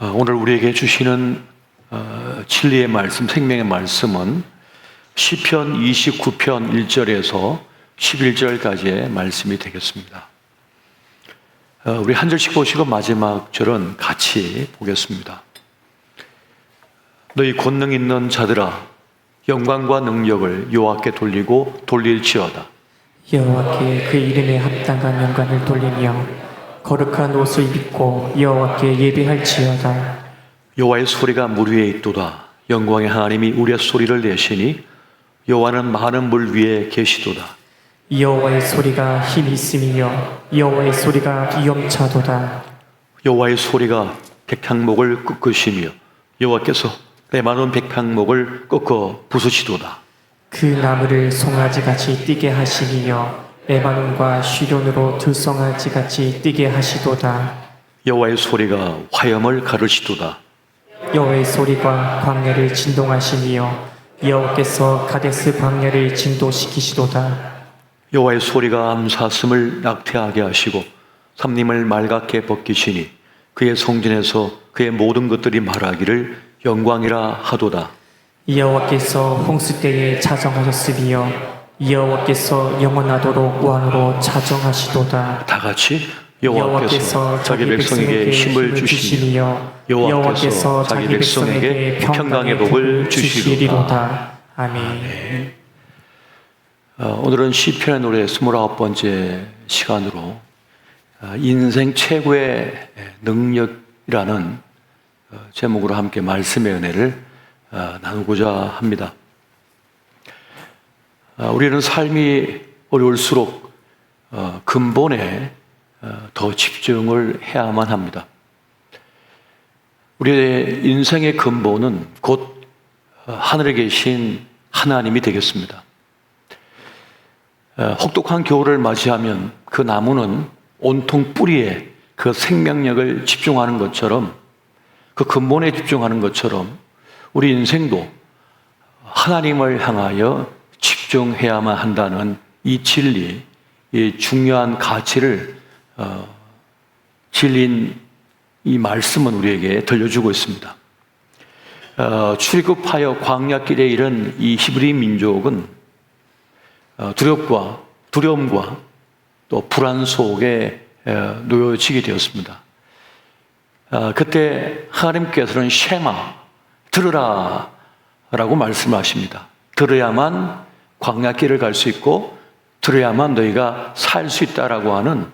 오늘 우리에게 주시는 진리의 말씀, 생명의 말씀은 시편 29편 1절에서 11절까지의 말씀이 되겠습니다. 우리 한 절씩 보시고 마지막 절은 같이 보겠습니다. 너희 권능 있는 자들아, 영광과 능력을 여호와께 돌리고 돌릴지어다. 여호와께 그 이름에 합당한 영광을 돌리며 거룩한 옷을 입고 여호와께 예배할지어다. 여호와의 소리가 물 위에 있도다. 영광의 하나님이 우리의 소리를 내시니 여호와는 많은 물 위에 계시도다. 여호와의 소리가 힘이 있음이여 여호와의 소리가 위엄차도다. 여호와의 소리가 백향목을 꺾으시며 여호와께서 메마른 백향목을 꺾어 부수시도다. 그 나무를 송아지같이 뛰게 하시니여 레바논과 쉬론으로 들송아지같이 뛰게 하시도다. 여호와의 소리가 화염을 가르시도다. 여호와의 소리가 광야를 진동하시니여 여호와께서 가데스 광야를 진도시키시도다. 여호와의 소리가 암사슴을 낙태하게 하시고 삼림을 맑게 벗기시니 그의 성전에서 그의 모든 것들이 말하기를 영광이라 하도다. 여호와께서 홍수 때에 자정하셨으며 여호와께서 영원하도록 왕으로 자정하시도다. 다 같이 여호와께서 자기 백성에게 힘을 주시며 여호와께서 자기 백성에게 평강의 복을 주시리로다. 아멘. 오늘은 시편의 노래 29번째 시간으로 인생 최고의 능력이라는 제목으로 함께 말씀의 은혜를 나누고자 합니다. 우리는 삶이 어려울수록 근본에 더 집중을 해야만 합니다. 우리의 인생의 근본은 곧 하늘에 계신 하나님이 되겠습니다. 혹독한 겨울을 맞이하면 그 나무는 온통 뿌리에 그 생명력을 집중하는 것처럼, 그 근본에 집중하는 것처럼 우리 인생도 하나님을 향하여 집중해야만 한다는 이 진리, 이 중요한 가치를 진리인 이 말씀은 우리에게 들려주고 있습니다. 출애굽하여 광야길에 이른 이 히브리 민족은 두려움과 또 불안 속에 놓여지게 되었습니다. 그때 하나님께서는 쉐마, 들으라 라고 말씀하십니다. 들어야만 광야길을 갈 수 있고 들어야만 너희가 살 수 있다라고 하는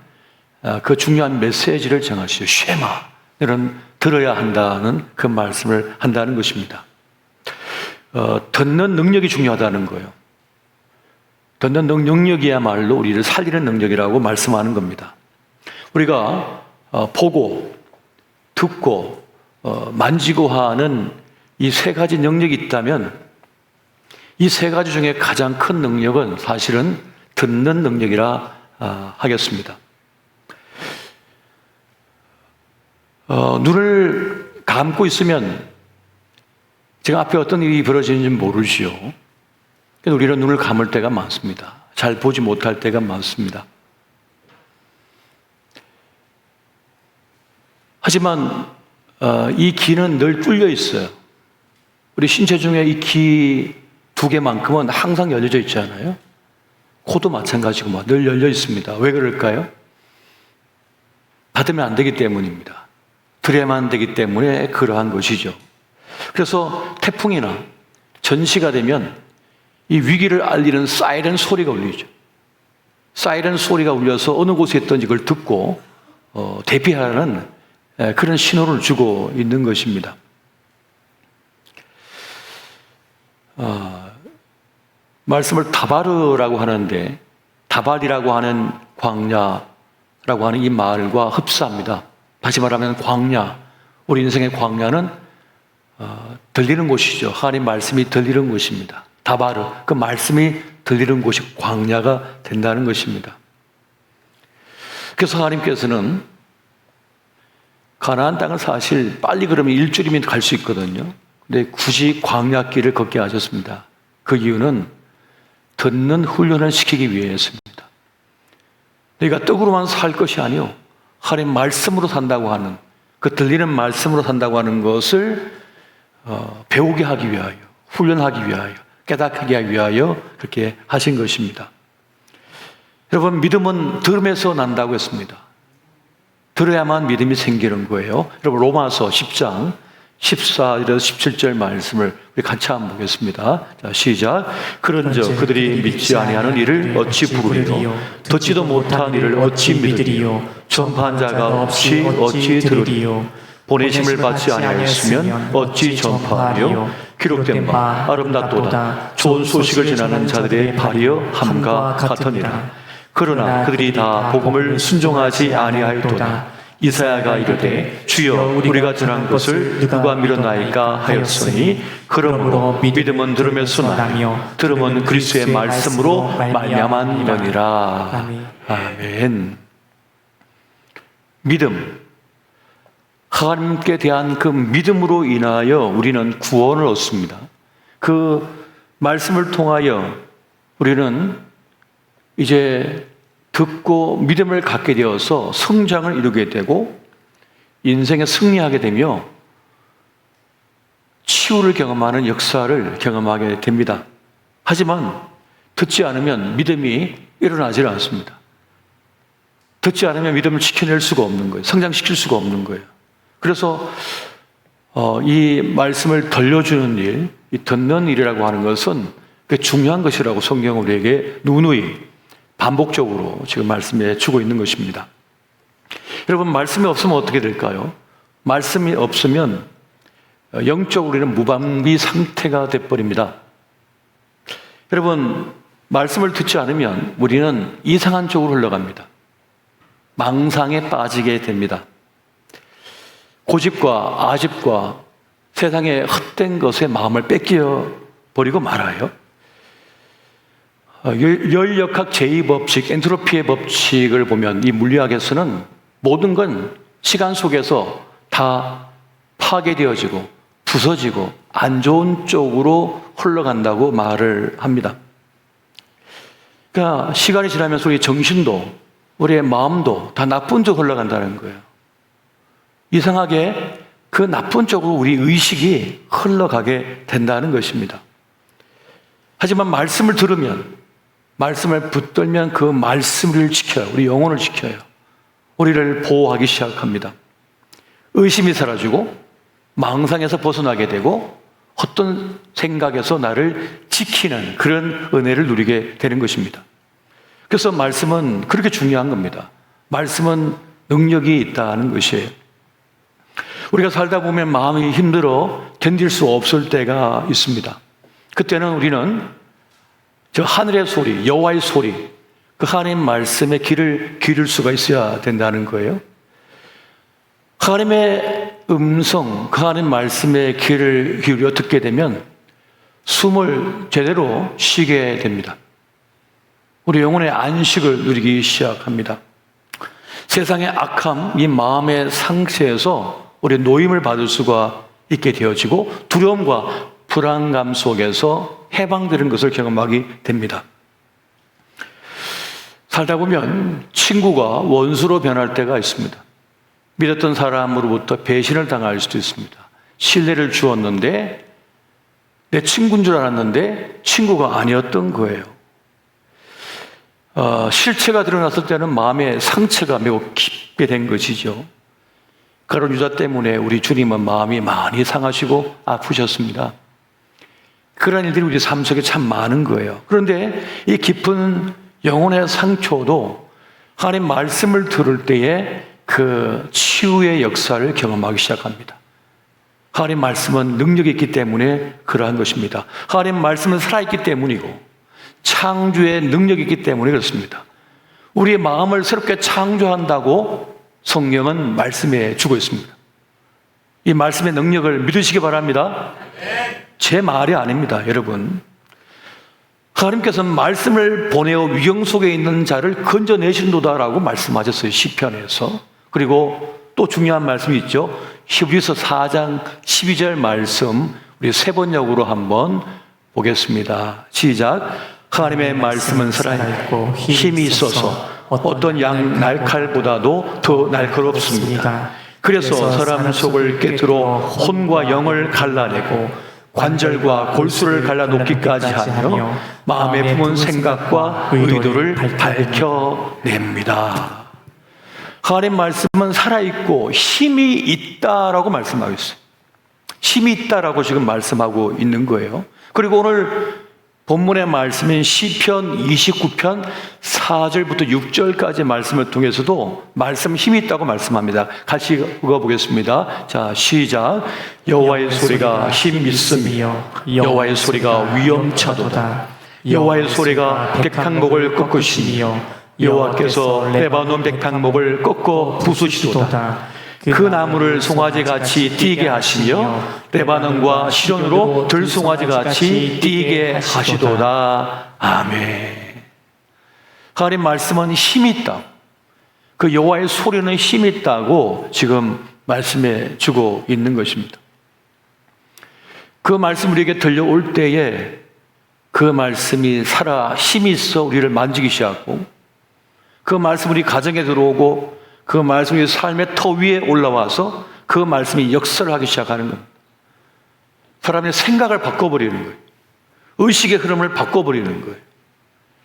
그 중요한 메시지를 정하시죠. 쉐마, 이런 들어야 한다는 그 말씀을 한다는 것입니다. 듣는 능력이 중요하다는 거예요. 듣는 능력이야말로 우리를 살리는 능력이라고 말씀하는 겁니다. 우리가 보고 듣고 만지고 하는 이 세 가지 능력이 있다면 이 세 가지 중에 가장 큰 능력은 사실은 듣는 능력이라 하겠습니다. 눈을 감고 있으면 제가 앞에 어떤 일이 벌어지는지 모르지요. 우리는 눈을 감을 때가 많습니다. 잘 보지 못할 때가 많습니다. 하지만 이 귀는 늘 뚫려 있어요. 우리 신체 중에 이 귀 두 개만큼은 항상 열려져 있지 않아요? 코도 마찬가지고 늘 열려 있습니다. 왜 그럴까요? 받으면 안 되기 때문입니다. 들여야만 되기 때문에 그러한 것이죠. 그래서 태풍이나 전시가 되면 이 위기를 알리는 사이렌 소리가 울리죠. 사이렌 소리가 울려서 어느 곳에 있든지 그걸 듣고 대피하는 그런 신호를 주고 있는 것입니다. 말씀을 다바르라고 하는데 다발이라고 하는 광야라고 하는 이 말과 흡사합니다. 다시 말하면 광야, 우리 인생의 광야는 들리는 곳이죠. 하나님 말씀이 들리는 곳입니다. 다바르, 그 말씀이 들리는 곳이 광야가 된다는 것입니다. 그래서 하나님께서는 가나안 땅은 사실 빨리 그러면 일주일이면 갈 수 있거든요. 근데 굳이 광야길을 걷게 하셨습니다. 그 이유는 듣는 훈련을 시키기 위해서입니다. 너희가 떡으로만 살 것이 아니요 하나님 말씀으로 산다고 하는 그 들리는 말씀으로 산다고 하는 것을 배우게 하기 위하여, 훈련하기 위하여, 깨닫게 하기 위하여 그렇게 하신 것입니다. 여러분, 믿음은 들음에서 난다고 했습니다. 들어야만 믿음이 생기는 거예요. 여러분, 로마서 10장 14절에서 17절 말씀을 우리 같이 한번 보겠습니다. 자, 시작. 그런즉 그들이 믿지 아니하는 이를 어찌 부르리요? 듣지도 못한 이를 어찌 믿으리요? 전파한 자가 없이 어찌 들으리요? 보내심을 받지 아니하였으면 어찌 전파하며? 기록된 바 아름답도다. 좋은 소식을 전하는 자들의 발이여 함과 같으니라. 그러나 그들이 다 복음을 순종하지 아니하였도다. 이사야가 이르되 주여 우리가 전한 것을 누가 믿었나이까 하였으니 그러므로 믿음은 들음에서 나며 들음은 그리스도의 말씀으로 말미암았느니라. 아멘. 믿음, 하나님께 대한 그 믿음으로 인하여 우리는 구원을 얻습니다. 그 말씀을 통하여 우리는 이제 듣고 믿음을 갖게 되어서 성장을 이루게 되고 인생에 승리하게 되며 치유를 경험하는 역사를 경험하게 됩니다. 하지만 듣지 않으면 믿음이 일어나질 않습니다. 듣지 않으면 믿음을 지켜낼 수가 없는 거예요. 성장시킬 수가 없는 거예요. 그래서 이 말씀을 들려주는 일, 이 듣는 일이라고 하는 것은 꽤 중요한 것이라고 성경은 우리에게 누누이 반복적으로 지금 말씀해 주고 있는 것입니다. 여러분, 말씀이 없으면 어떻게 될까요? 말씀이 없으면 영적으로 우리는 무방비 상태가 돼버립니다. 여러분, 말씀을 듣지 않으면 우리는 이상한 쪽으로 흘러갑니다. 망상에 빠지게 됩니다. 고집과 아집과 세상의 헛된 것에 마음을 뺏겨 버리고 말아요. 열역학 제2법칙, 엔트로피의 법칙을 보면 이 물리학에서는 모든 건 시간 속에서 다 파괴되어지고 부서지고 안 좋은 쪽으로 흘러간다고 말을 합니다. 그러니까 시간이 지나면서 우리 정신도 우리의 마음도 다 나쁜 쪽으로 흘러간다는 거예요. 이상하게 그 나쁜 쪽으로 우리 의식이 흘러가게 된다는 것입니다. 하지만 말씀을 들으면, 말씀을 붙들면 그 말씀을 지켜요. 우리 영혼을 지켜요. 우리를 보호하기 시작합니다. 의심이 사라지고 망상에서 벗어나게 되고 어떤 생각에서 나를 지키는 그런 은혜를 누리게 되는 것입니다. 그래서 말씀은 그렇게 중요한 겁니다. 말씀은 능력이 있다는 것이에요. 우리가 살다 보면 마음이 힘들어 견딜 수 없을 때가 있습니다. 그때는 우리는 저 하늘의 소리, 여호와의 소리, 그 하나님 말씀에 귀를 기울일 수가 있어야 된다는 거예요. 하나님의 음성, 그 하나님 말씀에 귀를 기울여 듣게 되면 숨을 제대로 쉬게 됩니다. 우리 영혼의 안식을 누리기 시작합니다. 세상의 악함, 이 마음의 상처에서 우리 노임을 받을 수가 있게 되어지고 두려움과 불안감 속에서 해방되는 것을 경험하게 됩니다. 살다 보면 친구가 원수로 변할 때가 있습니다. 믿었던 사람으로부터 배신을 당할 수도 있습니다. 신뢰를 주었는데 내 친구인 줄 알았는데 친구가 아니었던 거예요. 실체가 드러났을 때는 마음의 상처가 매우 깊게 된 것이죠. 그런 유다 때문에 우리 주님은 마음이 많이 상하시고 아프셨습니다. 그런 일들이 우리 삶 속에 참 많은 거예요. 그런데 이 깊은 영혼의 상처도 하나님 말씀을 들을 때에 그 치유의 역사를 경험하기 시작합니다. 하나님 말씀은 능력이 있기 때문에 그러한 것입니다. 하나님 말씀은 살아있기 때문이고 창조의 능력이 있기 때문에 그렇습니다. 우리의 마음을 새롭게 창조한다고 성경은 말씀해 주고 있습니다. 이 말씀의 능력을 믿으시기 바랍니다. 제 말이 아닙니다, 여러분. 하나님께서는 말씀을 보내어 위경 속에 있는 자를 건져내신도다라고 말씀하셨어요, 시편에서. 그리고 또 중요한 말씀이 있죠. 히브리서 4장 12절 말씀 우리 세 번역으로 한번 보겠습니다. 시작. 하나님의 말씀은 살아있고 힘이 있어서 어떤 양 날칼보다도 더 날카롭습니다. 그래서 사람 속을 깨뜨려 혼과 영을 갈라내고 관절과 골수를 갈라놓기까지 하며 마음에 품은 생각과 의도를 밝혀냅니다. 하나님 말씀은 살아있고 힘이 있다라고 말씀하고 있어요. 힘이 있다라고 지금 말씀하고 있는 거예요. 그리고 오늘 본문의 말씀인 시편 29편 4절부터 6절까지 말씀을 통해서도 말씀 힘이 있다고 말씀합니다. 같이 읽어보겠습니다. 자, 시작. 여호와의 소리가 힘 있으며 여호와의 소리가 위엄차도다. 여호와의 소리가 백향목을 꺾으시며 여호와께서 레바논 백향목을 꺾어 부수시도다. 그 나무를 송아지같이 뛰게 하시며 레바논과 시론으로 들송아지같이 뛰게 하시도다. 아멘. 하나님 말씀은 힘이 있다. 그 여호와의 소리는 힘이 있다고 지금 말씀해 주고 있는 것입니다. 그 말씀 우리에게 들려올 때에 그 말씀이 살아 힘이 있어 우리를 만지기 시작하고, 그 말씀 우리 가정에 들어오고 그 말씀이 삶의 터 위에 올라와서 그 말씀이 역사를 하기 시작하는 겁니다. 사람의 생각을 바꿔버리는 거예요. 의식의 흐름을 바꿔버리는 거예요.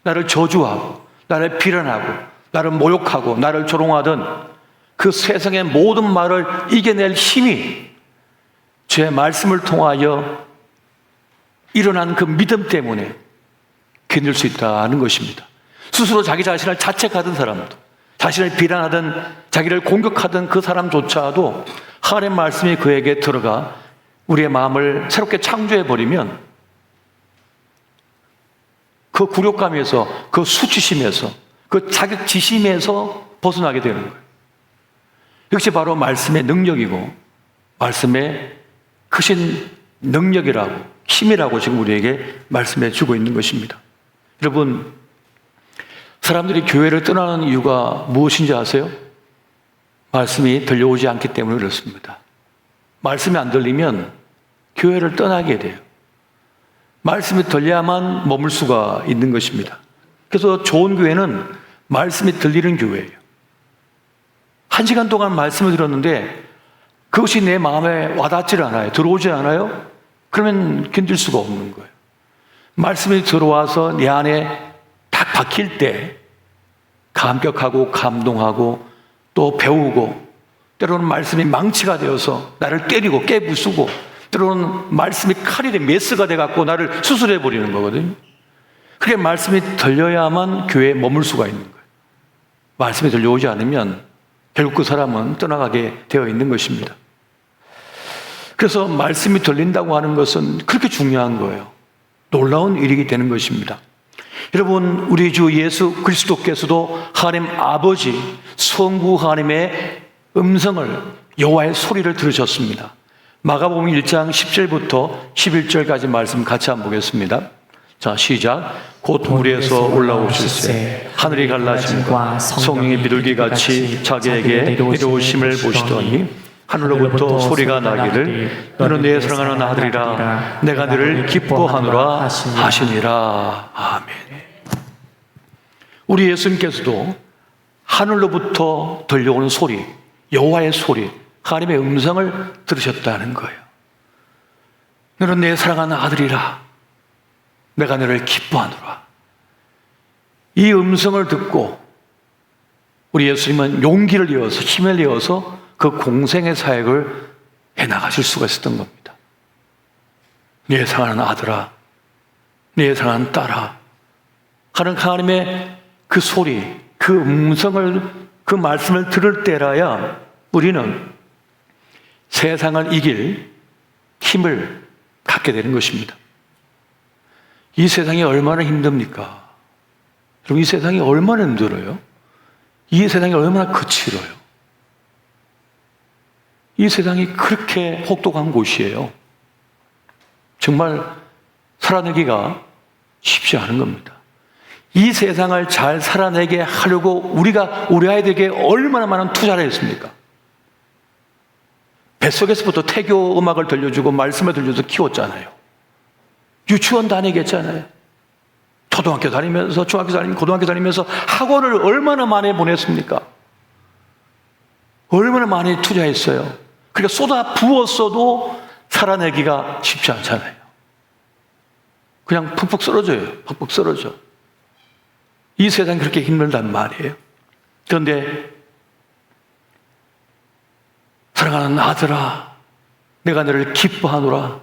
나를 저주하고 나를 비난하고 나를 모욕하고 나를 조롱하던 그 세상의 모든 말을 이겨낼 힘이 제 말씀을 통하여 일어난 그 믿음 때문에 견딜 수 있다는 것입니다. 스스로 자기 자신을 자책하던 사람도, 자신을 비난하던, 자기를 공격하던 그 사람조차도 하나님의 말씀이 그에게 들어가 우리의 마음을 새롭게 창조해버리면 그 굴욕감에서, 그 수치심에서, 그 자격지심에서 벗어나게 되는 거예요. 이것이 바로 말씀의 능력이고 말씀의 크신 능력이라고, 힘이라고 지금 우리에게 말씀해 주고 있는 것입니다. 여러분, 사람들이 교회를 떠나는 이유가 무엇인지 아세요? 말씀이 들려오지 않기 때문에 그렇습니다. 말씀이 안 들리면 교회를 떠나게 돼요. 말씀이 들려야만 머물 수가 있는 것입니다. 그래서 좋은 교회는 말씀이 들리는 교회예요. 1시간 동안 말씀을 들었는데 그것이 내 마음에 와닿지 않아요. 들어오지 않아요? 그러면 견딜 수가 없는 거예요. 말씀이 들어와서 내 안에 딱 박힐 때 감격하고 감동하고 또 배우고, 때로는 말씀이 망치가 되어서 나를 때리고 깨부수고, 때로는 말씀이 칼이 메스가 돼갖고 나를 수술해버리는 거거든요. 그게 말씀이 들려야만 교회에 머물 수가 있는 거예요. 말씀이 들려오지 않으면 결국 그 사람은 떠나가게 되어 있는 것입니다. 그래서 말씀이 들린다고 하는 것은 그렇게 중요한 거예요. 놀라운 일이게 되는 것입니다. 여러분, 우리 주 예수 그리스도께서도 하나님 아버지 성부 하나님의 음성을, 여호와의 소리를 들으셨습니다. 마가복음 1장 10절부터 11절까지 말씀 같이 한번 보겠습니다. 자, 시작. 곧 물에서 올라오실새 하늘이 갈라짐과 성령의 비둘기같이 자기에게 내려오심을 보시더니 하늘로부터 소리가 나기를 너는 내 사랑하는 아들이라 내가 너를 기뻐하노라 하시니라. 아멘. 우리 예수님께서도 하늘로부터 들려오는 소리, 여호와의 소리, 하나님의 음성을 들으셨다는 거예요. 너는 내 사랑하는 아들이라 내가 너를 기뻐하노라. 이 음성을 듣고 우리 예수님은 용기를 내어서, 힘을 내어서 그 공생의 사역을 해나가실 수가 있었던 겁니다. 내 사랑하는 아들아, 내 사랑하는 딸아 하는 하나님의 그 소리, 그 음성을, 그 말씀을 들을 때라야 우리는 세상을 이길 힘을 갖게 되는 것입니다. 이 세상이 얼마나 힘듭니까? 그럼 이 세상이 얼마나 힘들어요? 이 세상이 얼마나 거칠어요? 이 세상이 그렇게 혹독한 곳이에요. 정말 살아내기가 쉽지 않은 겁니다. 이 세상을 잘 살아내게 하려고 우리가 우리 아이들에게 얼마나 많은 투자를 했습니까? 뱃속에서부터 태교 음악을 들려주고 말씀을 들려줘서 키웠잖아요. 유치원 다니게 했잖아요. 초등학교 다니면서, 중학교 다니면서, 고등학교 다니면서 학원을 얼마나 많이 보냈습니까? 얼마나 많이 투자했어요. 그러니까 쏟아 부었어도 살아내기가 쉽지 않잖아요. 그냥 푹푹 쓰러져요. 푹푹 쓰러져. 이 세상이 그렇게 힘들단 말이에요. 그런데 사랑하는 아들아, 내가 너를 기뻐하노라.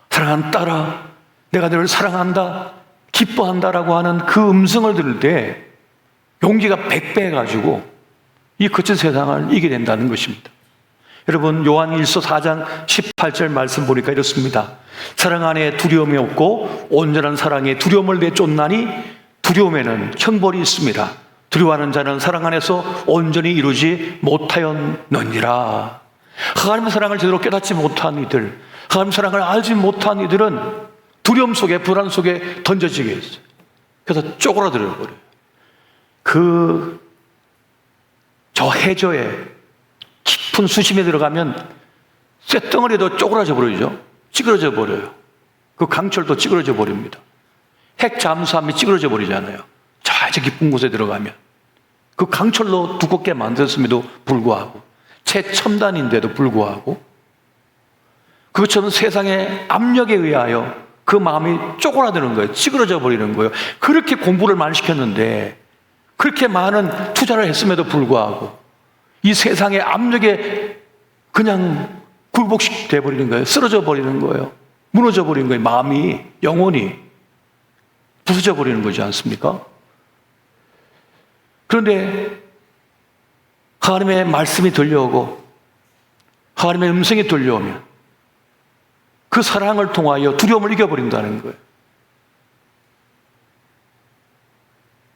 사랑하는 딸아, 내가 너를 사랑한다, 기뻐한다라고 하는 그 음성을 들을 때 용기가 100배 가지고 이 거친 세상을 이기게 된다는 것입니다. 여러분, 요한일서 4장 18절 말씀 보니까 이렇습니다. 사랑 안에 두려움이 없고 온전한 사랑에 두려움을 내쫓나니 두려움에는 형벌이 있습니다. 두려워하는 자는 사랑 안에서 온전히 이루지 못하였느니라. 하나님의 사랑을 제대로 깨닫지 못한 이들, 하나님의 사랑을 알지 못한 이들은 두려움 속에, 불안 속에 던져지게 했어요. 그래서 쪼그라들어 버려요. 저 해저에 깊은 수심에 들어가면 쇳덩어리도 쪼그라져 버리죠. 찌그러져 버려요. 그 강철도 찌그러져 버립니다. 핵 잠수함이 찌그러져 버리잖아요. 저 깊은 곳에 들어가면. 그 강철로 두껍게 만들었음에도 불구하고, 최첨단인데도 불구하고, 그것처럼 세상의 압력에 의하여 그 마음이 쪼그라드는 거예요. 찌그러져 버리는 거예요. 그렇게 공부를 많이 시켰는데, 그렇게 많은 투자를 했음에도 불구하고, 이 세상의 압력에 그냥 굴복돼 버리는 거예요. 쓰러져 버리는 거예요. 무너져 버리는 거예요. 마음이, 영혼이 부서져 버리는 거지 않습니까? 그런데 하나님의 말씀이 들려오고 하나님의 음성이 들려오면 그 사랑을 통하여 두려움을 이겨버린다는 거예요.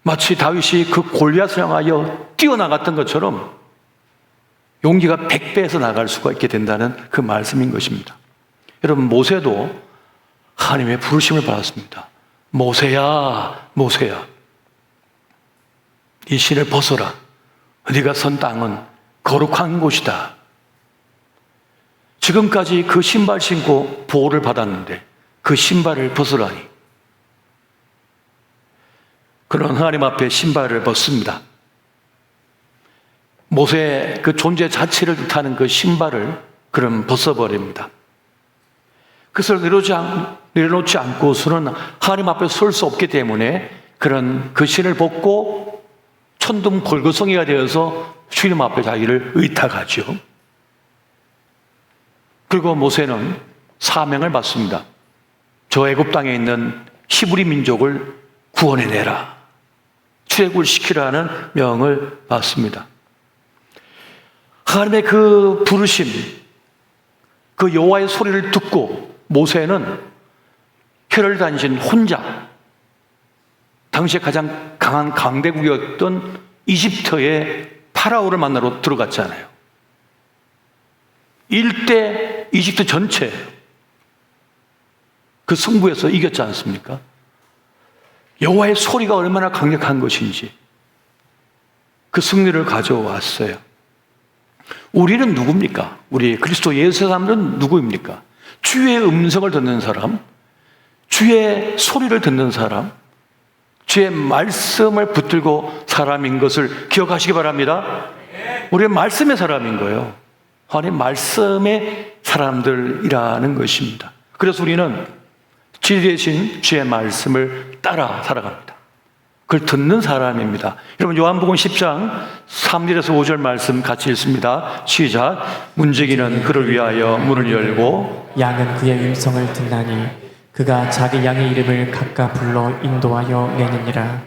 마치 다윗이 그 골리앗을 향하여 뛰어나갔던 것처럼 용기가 100배에서 나갈 수가 있게 된다는 그 말씀인 것입니다. 여러분, 모세도 하나님의 부르심을 받았습니다. 모세야, 모세야, 이 신을 벗어라. 네가 선 땅은 거룩한 곳이다. 지금까지 그 신발 신고 보호를 받았는데 그 신발을 벗으라니. 그런 하나님 앞에 신발을 벗습니다. 모세의 그 존재 자체를 뜻하는 그 신발을 그럼 벗어버립니다. 그것을 내려놓지 않고서는 하나님 앞에 설 수 없기 때문에 그런 그 신을 벗고 천둥 벌거숭이가 되어서 주님 앞에 자기를 의탁하죠. 그리고 모세는 사명을 받습니다. 저 애굽 땅에 있는 히브리 민족을 구원해내라, 출애굽시키라는 명을 받습니다. 하나님의 그 부르심, 그 여호와의 소리를 듣고 모세는 혈혈단신 혼자, 당시에 가장 강한 강대국이었던 이집트의 파라오를 만나러 들어갔잖아요. 일대 이집트 전체 그 승부에서 이겼지 않습니까? 여호와의 소리가 얼마나 강력한 것인지 그 승리를 가져왔어요. 우리는 누굽니까? 우리 그리스도 예수 사람들은 누구입니까? 주의 음성을 듣는 사람, 주의 소리를 듣는 사람, 주의 말씀을 붙들고 사람인 것을 기억하시기 바랍니다. 우리는 말씀의 사람인 거예요. 하나님 말씀의 사람들이라는 것입니다. 그래서 우리는 진리되신 주의 말씀을 따라 살아갑니다. 그걸 듣는 사람입니다. 여러분, 요한복음 10장 3절에서 5절 말씀 같이 읽습니다. 시작. 문지기는 그를 위하여 문을 열고 양은 그의 음성을 듣나니 그가 자기 양의 이름을 각각 불러 인도하여 내느니라.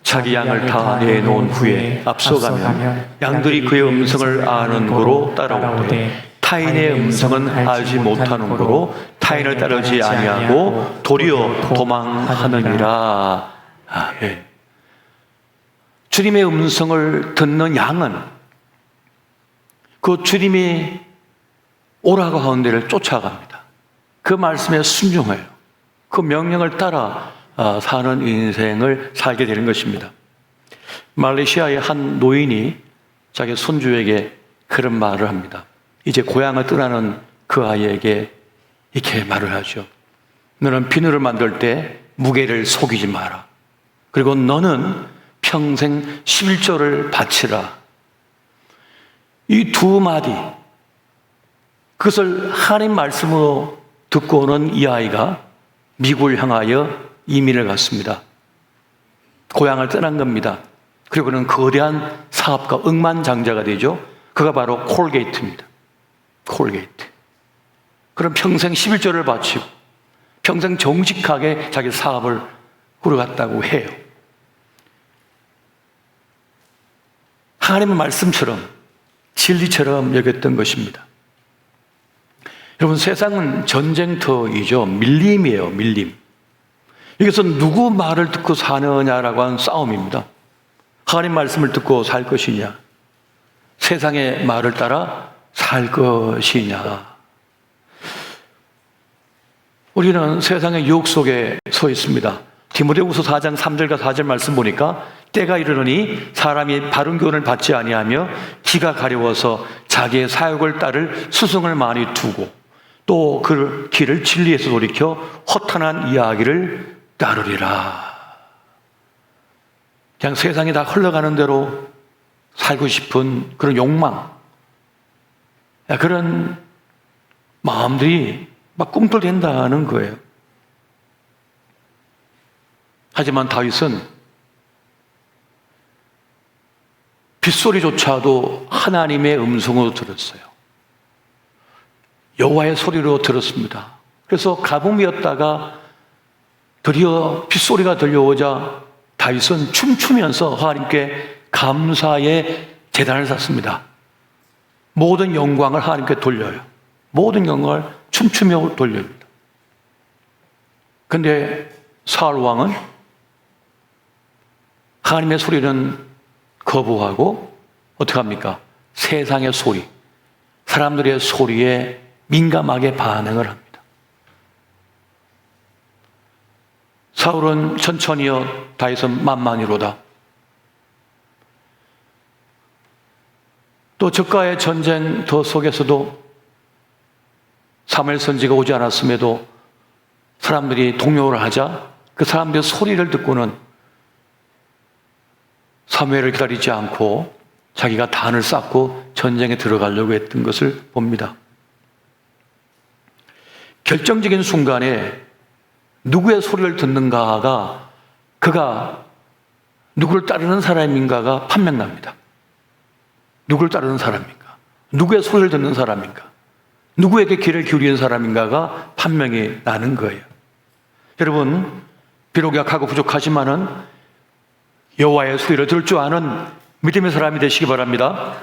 자기 양을 다 내놓은 후에 앞서가면 양들이 그의 음성을 아는 거로 따라오되 타인의 음성은 알지 못하는 거로 타인을 따르지 아니하고 도리어 도망하느니라. 아멘. 주님의 음성을 듣는 양은 그 주님이 오라고 하는 데를 쫓아갑니다. 그 말씀에 순종해요. 그 명령을 따라 사는 인생을 살게 되는 것입니다. 말레이시아의 한 노인이 자기 손주에게 그런 말을 합니다. 이제 고향을 떠나는 그 아이에게 이렇게 말을 하죠. 너는 비누를 만들 때 무게를 속이지 마라. 그리고 너는 평생 11조를 바치라. 이 두 마디, 그것을 하나님 말씀으로 듣고 오는 이 아이가 미국을 향하여 이민을 갔습니다. 고향을 떠난 겁니다. 그리고 그는 거대한 사업가, 억만장자가 되죠. 그가 바로 콜게이트입니다. 콜게이트. 그럼 평생 11조를 바치고 평생 정직하게 자기 사업을 꾸려갔다고 해요. 하나님의 말씀처럼 진리처럼 여겼던 것입니다. 여러분, 세상은 전쟁터이죠. 밀림이에요, 밀림. 이것은 누구 말을 듣고 사느냐라고 하는 싸움입니다. 하나님 말씀을 듣고 살 것이냐, 세상의 말을 따라 살 것이냐. 우리는 세상의 유혹 속에 서 있습니다. 디모데후서 4장 3절과 4절 말씀 보니까 때가 이르노니 사람이 바른 교훈을 받지 아니하며 기가 가려워서 자기의 사욕을 따를 스승을 많이 두고 또 그 길을 진리에서 돌이켜 허탄한 이야기를 따르리라. 그냥 세상이 다 흘러가는 대로 살고 싶은 그런 욕망, 그런 마음들이 막 꿈틀댄다는 거예요. 하지만 다윗은 빗소리조차도 하나님의 음성으로 들었어요. 여호와의 소리로 들었습니다. 그래서 가뭄이었다가 드디어 빗소리가 들려오자 다윗은 춤추면서 하나님께 감사의 제단을 샀습니다. 모든 영광을 하나님께 돌려요. 모든 영광을 춤추며 돌립니다. 그런데 사울 왕은 하나님의 소리는 거부하고 어떻게 합니까? 세상의 소리, 사람들의 소리에 민감하게 반응을 합니다. 사울은 천천히요, 다윗은 만만히로다. 또 저가의 전쟁터 속에서도 사무엘 선지가 오지 않았음에도 사람들이 동요를 하자 그 사람들의 소리를 듣고는 사무엘을 기다리지 않고 자기가 단을 쌓고 전쟁에 들어가려고 했던 것을 봅니다. 결정적인 순간에 누구의 소리를 듣는가가, 그가 누구를 따르는 사람인가가 판명납니다. 누구를 따르는 사람인가? 누구의 소리를 듣는 사람인가? 누구에게 귀를 기울이는 사람인가가 판명이 나는 거예요. 여러분, 비록 약하고 부족하지만은 여호와의 소리를 들을 줄 아는 믿음의 사람이 되시기 바랍니다.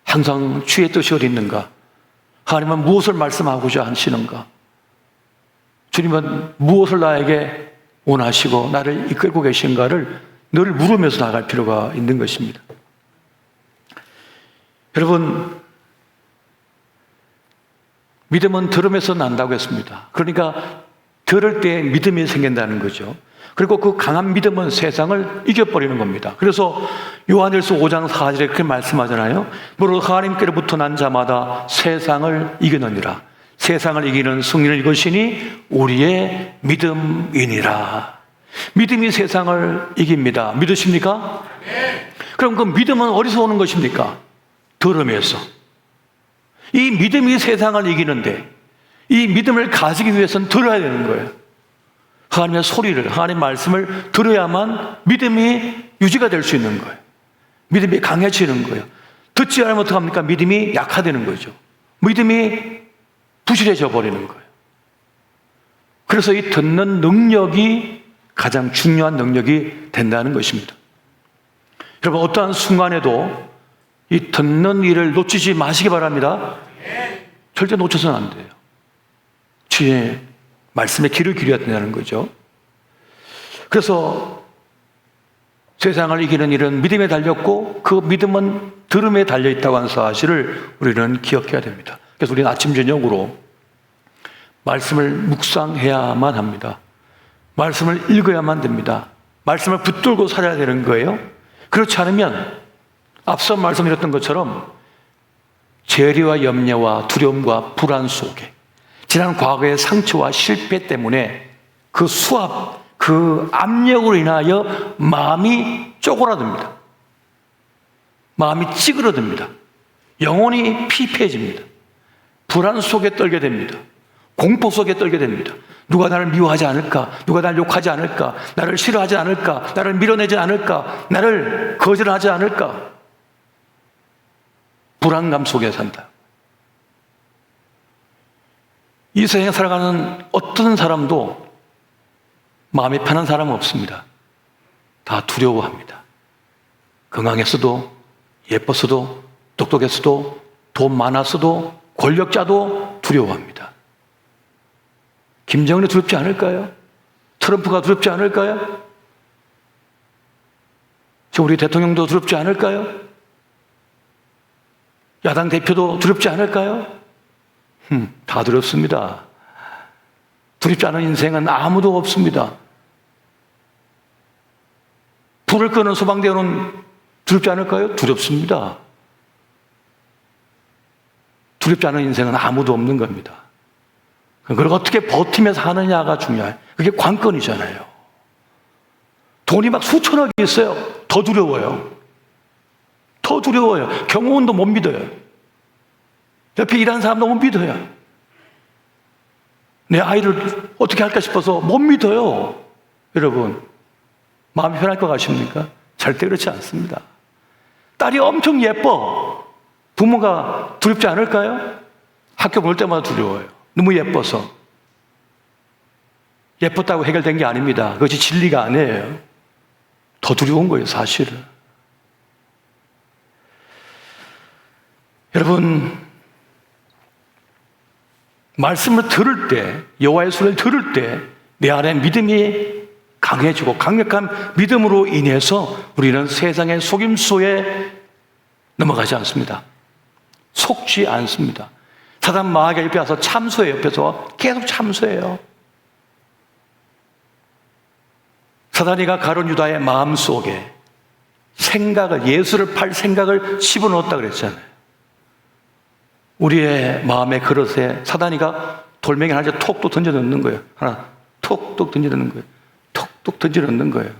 항상 주의 뜻이 어디 있는가? 하나님은 무엇을 말씀하고자 하시는가? 주님은 무엇을 나에게 원하시고 나를 이끌고 계신가를 늘 물으면서 나갈 필요가 있는 것입니다. 여러분, 믿음은 들음에서 난다고 했습니다. 그러니까 들을 때 믿음이 생긴다는 거죠. 그리고 그 강한 믿음은 세상을 이겨버리는 겁니다. 그래서 요한일서 5장 4절에 그렇게 말씀하잖아요. 무릇 하나님께로부터 난 자마다 세상을 이기느니라. 세상을 이기는 승리는 이것이니 우리의 믿음이니라. 믿음이 세상을 이깁니다. 믿으십니까? 네. 그럼 그 믿음은 어디서 오는 것입니까? 들음에서. 이 믿음이 세상을 이기는데 이 믿음을 가지기 위해서는 들어야 되는 거예요. 하나님의 소리를, 하나님의 말씀을 들어야만 믿음이 유지가 될 수 있는 거예요. 믿음이 강해지는 거예요. 듣지 않으면 어떡합니까? 믿음이 약화되는 거죠. 믿음이 부실해져 버리는 거예요. 그래서 이 듣는 능력이 가장 중요한 능력이 된다는 것입니다. 여러분, 어떠한 순간에도 이 듣는 일을 놓치지 마시기 바랍니다. 절대 놓쳐서는 안 돼요. 주의 말씀에 귀를 기울여야 된다는 거죠. 그래서 세상을 이기는 일은 믿음에 달렸고 그 믿음은 들음에 달려있다고 하는 사실을 우리는 기억해야 됩니다. 그래서 우리는 아침 저녁으로 말씀을 묵상해야만 합니다. 말씀을 읽어야만 됩니다. 말씀을 붙들고 살아야 되는 거예요. 그렇지 않으면 앞서 말씀드렸던 것처럼 재리와 염려와 두려움과 불안 속에 지난 과거의 상처와 실패 때문에 그 수압, 그 압력으로 인하여 마음이 쪼그라듭니다. 마음이 찌그러듭니다. 영혼이 피폐해집니다. 불안 속에 떨게 됩니다. 공포 속에 떨게 됩니다. 누가 나를 미워하지 않을까? 누가 나를 욕하지 않을까? 나를 싫어하지 않을까? 나를 밀어내지 않을까? 나를 거절하지 않을까? 불안감 속에 산다. 이 세상에 살아가는 어떤 사람도 마음이 편한 사람은 없습니다. 다 두려워합니다. 건강했어도, 예뻤어도, 똑똑했어도, 돈 많았어도, 권력자도 두려워합니다. 김정은이 두렵지 않을까요? 트럼프가 두렵지 않을까요? 우리 대통령도 두렵지 않을까요? 야당 대표도 두렵지 않을까요? 다 두렵습니다. 두렵지 않은 인생은 아무도 없습니다. 불을 끄는 소방대원은 두렵지 않을까요? 두렵습니다. 두렵지 않은 인생은 아무도 없는 겁니다. 그걸 어떻게 버티면서 하느냐가 중요해요. 그게 관건이잖아요. 돈이 막 수천억이 있어요. 더 두려워요. 더 두려워요. 경호원도 못 믿어요. 옆에 일하는 사람도 못 믿어요. 내 아이를 어떻게 할까 싶어서 못 믿어요. 여러분, 마음이 편할 것 같습니까? 절대 그렇지 않습니다. 딸이 엄청 예뻐. 부모가 두렵지 않을까요? 학교 볼 때마다 두려워요. 너무 예뻐서. 예뻤다고 해결된 게 아닙니다. 그것이 진리가 아니에요. 더 두려운 거예요, 사실은. 여러분, 말씀을 들을 때, 여호와의 소리를 들을 때 내 안에 믿음이 강해지고 강력한 믿음으로 인해서 우리는 세상의 속임수에 넘어가지 않습니다. 속지 않습니다. 사단 마귀가 옆에 와서 참소해요. 옆에서 계속 참소해요. 사단이가 가룟 유다의 마음속에 생각을, 예수를 팔 생각을 집어넣었다 그랬잖아요. 우리의 마음의 그릇에 사단이가 돌멩이 하나 톡톡 던져 넣는 거예요. 하나 톡톡 던져 넣는 거예요. 톡톡 던져 넣는 거예요.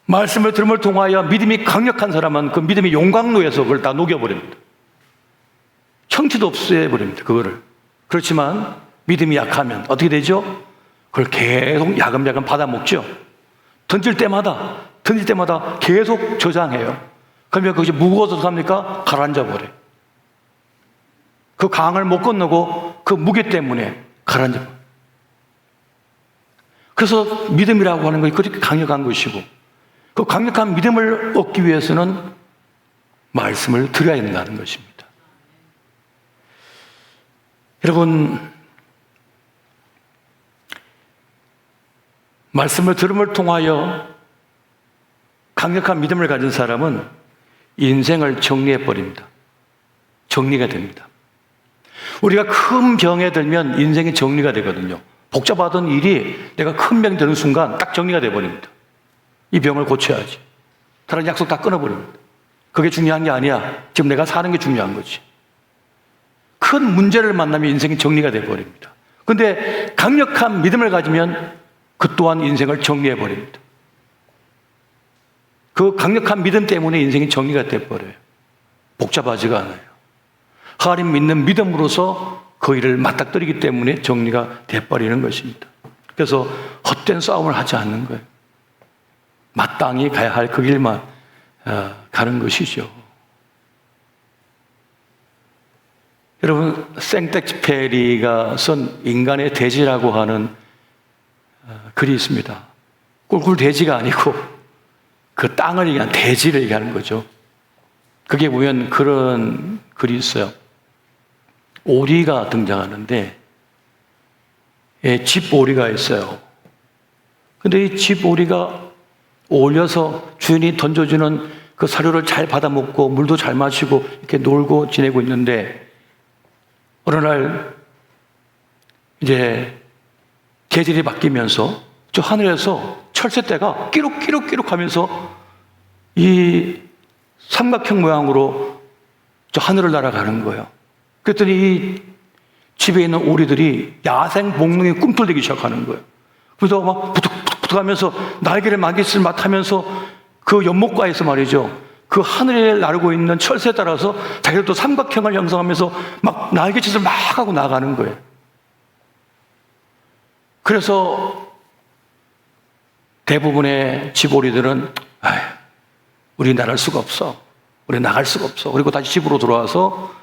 말씀을 들음을 통하여 믿음이 강력한 사람은 그 믿음이 용광로에서 그걸 다 녹여버립니다. 청취도 없애버립니다. 그거를. 그렇지만 믿음이 약하면 어떻게 되죠? 그걸 계속 야금야금 받아먹죠. 던질 때마다 계속 저장해요. 그러면 그것이 무거워서 어떡합니까? 가라앉아버려요. 그 강을 못 건너고 그 무게 때문에 가라앉아버려요. 그래서 믿음이라고 하는 것이 그렇게 강력한 것이고, 그 강력한 믿음을 얻기 위해서는 말씀을 들어야 된다는 것입니다. 여러분, 말씀을 들음을 통하여 강력한 믿음을 가진 사람은 인생을 정리해버립니다. 정리가 됩니다. 우리가 큰 병에 들면 인생이 정리가 되거든요. 복잡하던 일이 내가 큰 병이 드는 순간 딱 정리가 돼버립니다. 이 병을 고쳐야지. 다른 약속 다 끊어버립니다. 그게 중요한 게 아니야. 지금 내가 사는 게 중요한 거지. 큰 문제를 만나면 인생이 정리가 돼버립니다. 그런데 강력한 믿음을 가지면 그 또한 인생을 정리해버립니다. 그 강력한 믿음 때문에 인생이 정리가 돼버려요. 복잡하지가 않아요. 하나님 믿는 믿음으로서 그 일을 맞닥뜨리기 때문에 정리가 돼버리는 것입니다. 그래서 헛된 싸움을 하지 않는 거예요. 마땅히 가야 할 그 길만 가는 것이죠. 여러분, 생텍쥐페리가 쓴 인간의 대지라고 하는 글이 있습니다. 꿀꿀 돼지가 아니고 그 땅을 얘기하는 대지를 얘기하는 거죠. 그게 보면 그런 글이 있어요. 오리가 등장하는데, 집오리가 있어요. 근데 이 집오리가 올려서 주인이 던져주는 그 사료를 잘 받아먹고 물도 잘 마시고 이렇게 놀고 지내고 있는데, 어느 날 이제 계절이 바뀌면서 저 하늘에서 철새떼가 끼룩끼룩끼룩 하면서 이 삼각형 모양으로 저 하늘을 날아가는 거예요. 그랬더니 이 집에 있는 오리들이 야생 복능에 꿈틀대기 시작하는 거예요. 그래서 막 부툭부툭 하면서 날개를 막이슬 맡하면서 그 연못가에서 말이죠. 그 하늘에 나르고 있는 철새에 따라서 자기들도 삼각형을 형성하면서 막 날개짓을 막 하고 나가는 거예요. 그래서 대부분의 지보리들은 우리 나갈 수가 없어. 우리 나갈 수가 없어. 그리고 다시 집으로 돌아와서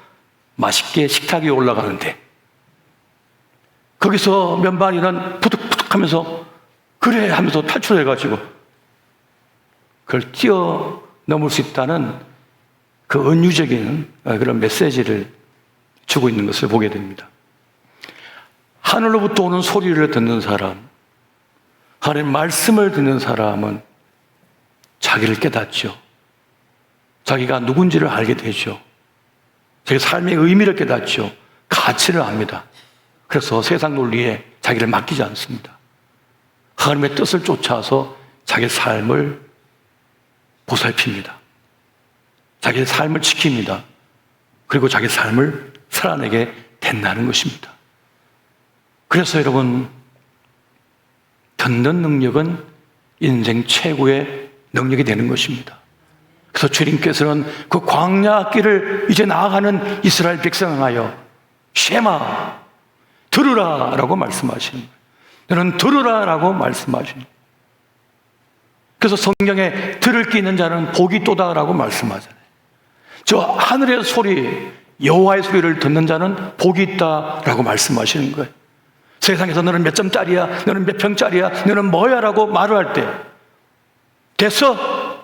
맛있게 식탁 위에 올라가는데 거기서 몇 마리는 푸득푸득 하면서 그래 하면서 탈출해가지고 그걸 뛰어넘을 수 있다는 그 은유적인 그런 메시지를 주고 있는 것을 보게 됩니다. 하늘로부터 오는 소리를 듣는 사람, 하나님의 말씀을 듣는 사람은 자기를 깨닫죠. 자기가 누군지를 알게 되죠. 자기 삶의 의미를 깨닫죠. 가치를 압니다. 그래서 세상 논리에 자기를 맡기지 않습니다. 하나님의 뜻을 쫓아서 자기 삶을 보살핍니다. 자기 삶을 지킵니다. 그리고 자기 삶을 살아내게 된다는 것입니다. 그래서 여러분, 듣는 능력은 인생 최고의 능력이 되는 것입니다. 그래서 주님께서는 그 광야 길을 이제 나아가는 이스라엘 백성을 하여 쉐마, 들으라 라고 말씀하시는 거예요. 너는 들으라 라고 말씀하시는 거예요. 그래서 성경에 들을 게 있는 자는 복이 있도다 라고 말씀하잖아요. 저 하늘의 소리, 여호와의 소리를 듣는 자는 복이 있다 라고 말씀하시는 거예요. 세상에서 너는 몇 점짜리야, 너는 몇 평짜리야, 너는 뭐야 라고 말을 할 때 됐어.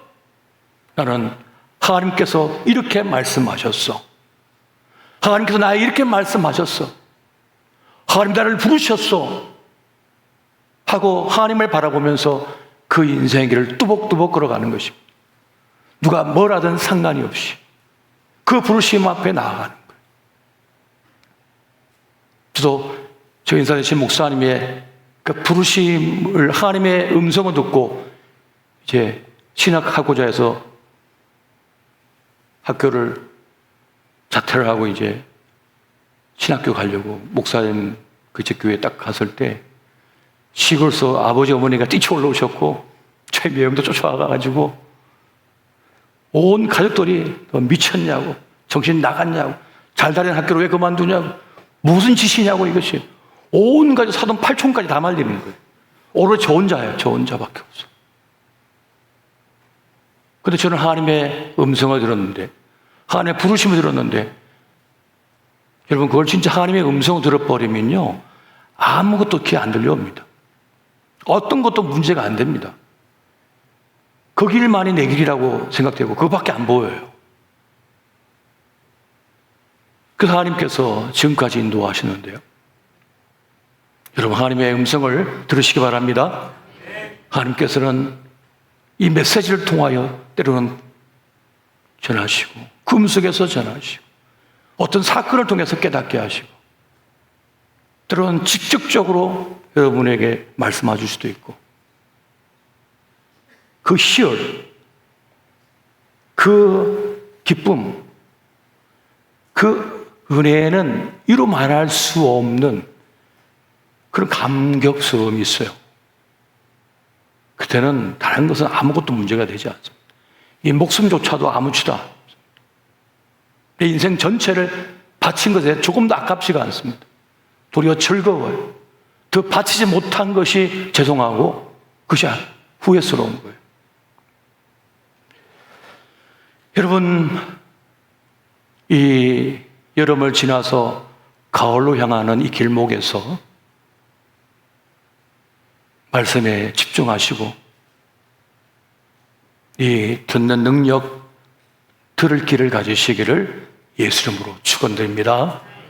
나는 하나님께서 이렇게 말씀하셨어. 하나님께서 나에게 이렇게 말씀하셨어. 하나님 나를 부르셨어. 하고 하나님을 바라보면서 그 인생의 길을 뚜벅뚜벅 걸어가는 것입니다. 누가 뭘 하든 상관이 없이 그 부르심 앞에 나아가는 거예요. 그래서 저 인사되신 목사님의 그 부르심을, 하나님의 음성을 듣고 이제 신학하고자 해서 학교를 자퇴를 하고 이제 신학교 가려고 목사님 그 집 교회에 딱 갔을 때 시골서 아버지 어머니가 뛰쳐 올라오셨고 최미영도 쫓아와가지고 온 가족들이 너 미쳤냐고, 정신 나갔냐고, 잘 다니는 학교를 왜 그만두냐고, 무슨 짓이냐고, 이것이 온 가족 사돈 팔촌까지 다 말리는 거예요. 오로지 저 혼자예요. 저 혼자밖에 없어. 근데 저는 하나님의 음성을 들었는데, 하나님의 부르심을 들었는데, 여러분 그걸 진짜 하나님의 음성을 들어버리면요 아무것도 귀에 안 들려옵니다. 어떤 것도 문제가 안 됩니다. 그 길만이 내 길이라고 생각되고 그거밖에 안 보여요. 그래서 하나님께서 지금까지 인도하시는데요, 여러분 하나님의 음성을 들으시기 바랍니다. 하나님께서는 이 메시지를 통하여 때로는 전하시고 꿈속에서 전하시고 어떤 사건을 통해서 깨닫게 하시고 때로는 직접적으로 여러분에게 말씀하실 수도 있고, 그 희열, 그 기쁨, 그 은혜는 이루 말할 수 없는 그런 감격스러움이 있어요. 그때는 다른 것은 아무것도 문제가 되지 않습니다. 이 목숨조차도 아무렇지도 않습니다. 내 인생 전체를 바친 것에 조금도 아깝지가 않습니다. 도리어 즐거워요. 더 바치지 못한 것이 죄송하고 그것이 후회스러운 거예요. 여러분, 이 여름을 지나서 가을로 향하는 이 길목에서 말씀에 집중하시고 이 듣는 능력, 들을 길을 가지시기를 예수 이름으로 축원드립니다.